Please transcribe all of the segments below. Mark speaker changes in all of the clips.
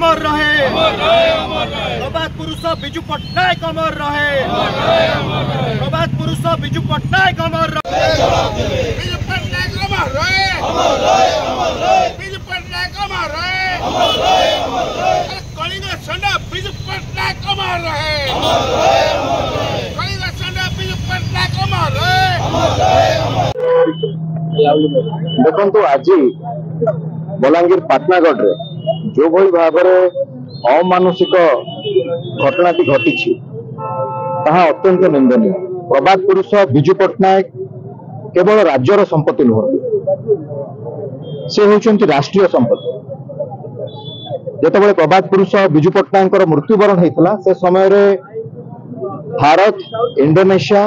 Speaker 1: अमर रहे प्रभात पुरुष बिजू पट्टनायक अमर रहे प्रभात पुरुष बिजू पट्टनायक अमर रहे बिजू पट्टनायक अमर रहे बिजू पट्टनायक अमर रहे कलिंग संडा बिजू पट्टनायक अमर रहे कलिंग संडा बिजू पट्टनायक अमर रहे।
Speaker 2: देखो आज बलांगीर पाटनागढ़ रे जो भली भाव अमानुषिक घटनाटी घटी अत्यंत निंदनीय। प्रभात पुरुष बिजू पट्टनायक केवल राज्यर संपत्ति नुह से होती राष्ट्रीय संपत्ति। जितेबाला प्रभात पुरुष बिजू पट्टनायक मृत्युवरण होता से समय भारत इंडोनेशिया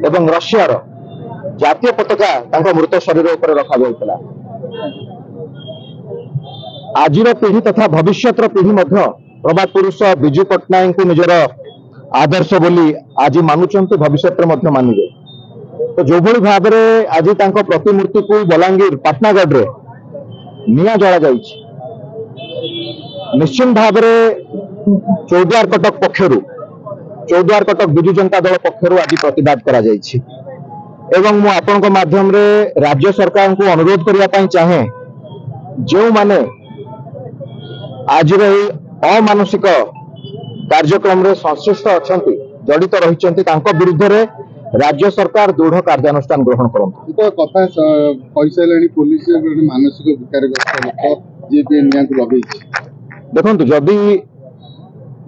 Speaker 2: एवं रशियार जातीय पताका मृत शरीर उपर रखा जाता। आजिर पीढ़ी तथा भविष्य पीढ़ी प्रभात पुरुष बिजू पट्टनायक को निजर आदर्श बोली आज मानुचंती भविष्य मानिबे। तो जो भली भाव आज प्रतिमूर्ति को बलांगीर पाटनागढ़ रे निया जला जाइछि। निश्चित भाव चौद्वार कटक पक्षरु चौद्वार कटक बिजू जनता दल पक्षरु आज प्रतिवाद करा जाइछि। एवं मु आपनक माध्यम रे राज्य सरकार को अनुरोध करिया पई चाहे जो माने आज अमानुषिक कार्यक्रम रे संश्लिष्ट अछंती जड़ित रहिचंती तांको विरुद्ध रे राज्य सरकार दृढ़ कार्यानुष्ठान ग्रहण करंतु।
Speaker 3: तो कथा पैसालेनी पुलिस मानसिक विकारग्रस्त लोक जे पे निया को लगै छी।
Speaker 2: देखंतु जदी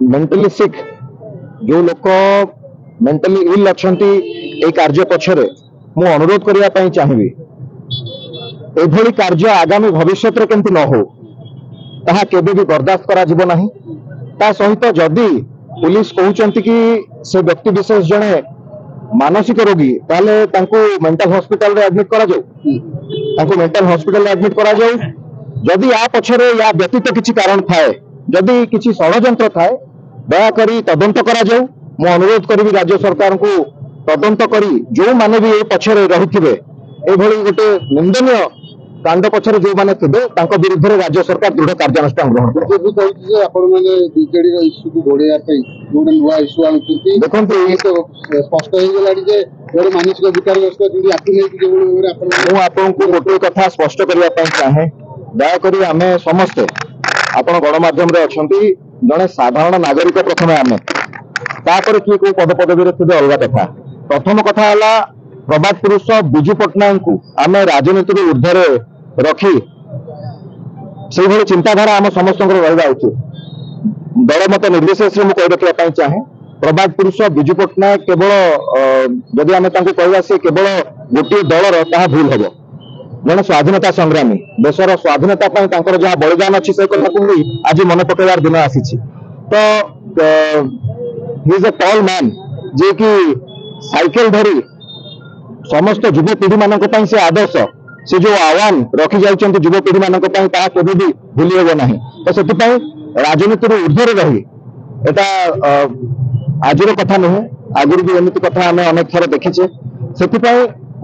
Speaker 2: मेंटली सिक जो लोक मेंटली इल अछंती ए कार्य पछरे मु अनुरोध करिया पई चाहिबी एभली कार्य आगामी भविष्य रे केंति न हो ताहा केबे भी बर्दाश्त करा जिवो नाही। ता सहित जदी पुलिस कहउचंती कि से व्यक्ति विशेष जने मानसिक रोगी ताले तांको मेंटल हॉस्पिटल रे एडमिट करा जाऊ तांको मेंटल हॉस्पिटल रे एडमिट करा जाऊ। जदी या पछरे या व्यतीत किछि कारण थाए जदी किछि षडयंत्र थाए दया करी तदंत करा जाऊ। मु अनुरोध करी राज्य सरकार को तदंत करी जो माने भी ए पछरे रहिथिबे एभली गोटे निंदनीय कांड पछरे जो माने थिबे तांको विरुद्ध रे राज्य सरकार दृढ़ कार्यानुष्ठान ग्रहण करे।
Speaker 3: जे कहछि जे आपण माने बीजेडी रो इश्यू को घोड़ेया पई जोडे नुवा इश्यू आनुचंती देखंतु ए तो स्पष्ट हो गेलाडी जे जोडे मानसिक विकारग्रस्त जदी आकि नै कि जेबो रे आपण
Speaker 2: मु आपन को गोटे कथा स्पष्ट करिया पई चाहे दया करी आमे समस्त आपण गणमाध्यम रे अछंती जने साधारण नागरिक प्रथमे आमे तापर कि को पद पदवी रे थिबे अलगा कथा। प्रथम कथा हला प्रभात पुरुष बिजू पट्टनायक को आमे राजनीति रे ऊर्ध्वरे रखी से भली चिंताधारा आम समस्त रहा उचित। दल मत निर्विशेष में कही रखा चाहे प्रभात पुरुष बिजू पट्टनायक केवल जदि आम कहवा से केवल गोटे दलर ताहा भूल हम जड़े स्वाधीनता संग्रामी देशर स्वाधीनता जहाँ बलिदान अच्छी से कथा को आज मन पकेबार दिन आसी। तो he is a tall man जे कि साइकेल धरी समस्त युवपीढ़ी मान से आदर्श से जो आह्वान रखी जाइछन्ति युवपीढ़ी मान केबे भी भूली हेबो नाही। तो सेति राजनीति ऊर्ध्वर रही एटा आजिर कथा नुहे आगुरी भी एमती कथा आम अनेक थर देखीचे। से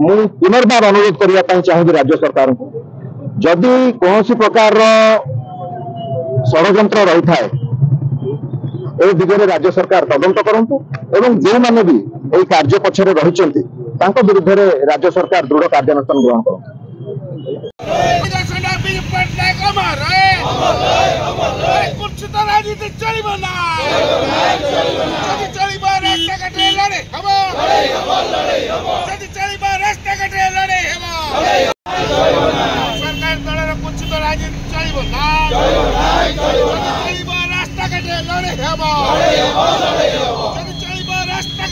Speaker 2: मु पुनर्बार अनुरोध करने चाहिए राज्य सरकार को जदि कौन प्रकार षडयंत्र रही थाए ए दिगरे राज्य सरकार तदंत करंतु एवं जो माने भी ए कार्य पछरे रहिचंती तांको विरुद्ध रे राज्य सरकार दृढ़ कार्यानुष्ठान ग्रहण करंतु।
Speaker 1: रास्ता